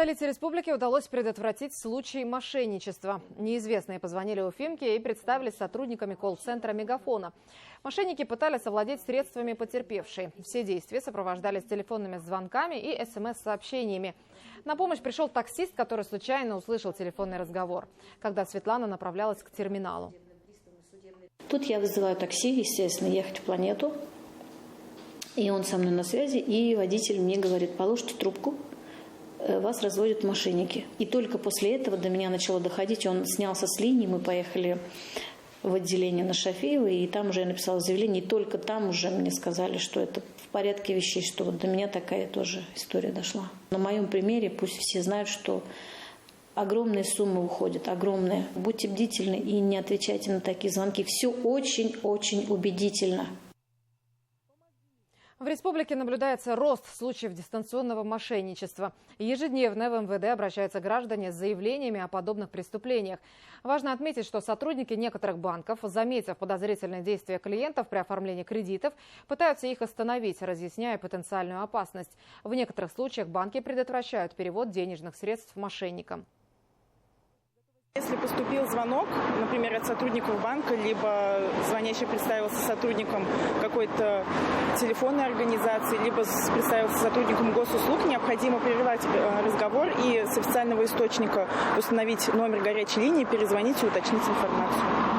столице республики удалось предотвратить случай мошенничества. Неизвестные позвонили Уфимке и представились сотрудниками колл-центра «Мегафона». Мошенники пытались овладеть средствами потерпевшей. Все действия сопровождались телефонными звонками и СМС-сообщениями. На помощь пришел таксист, который случайно услышал телефонный разговор, когда Светлана направлялась к терминалу. Тут я вызываю такси, естественно, ехать в Планету. И он со мной на связи, и водитель мне говорит: положите трубку, вас разводят мошенники. И только после этого до меня начало доходить. Он снялся с линии, мы поехали в отделение на Шафеева, и там уже я написала заявление. И только там уже мне сказали, что это в порядке вещей, что вот до меня такая тоже история дошла. На моем примере пусть все знают, что огромные суммы уходят, огромные. Будьте бдительны и не отвечайте на такие звонки. Все очень-очень убедительно. В республике наблюдается рост случаев дистанционного мошенничества. Ежедневно в МВД обращаются граждане с заявлениями о подобных преступлениях. Важно отметить, что сотрудники некоторых банков, заметив подозрительные действия клиентов при оформлении кредитов, пытаются их остановить, разъясняя потенциальную опасность. В некоторых случаях банки предотвращают перевод денежных средств мошенникам. Если поступил звонок, например, от сотрудников банка, либо звонящий представился сотрудником какой-то телефонной организации, либо представился сотрудником госуслуг, необходимо прервать разговор и с официального источника установить номер горячей линии, перезвонить и уточнить информацию.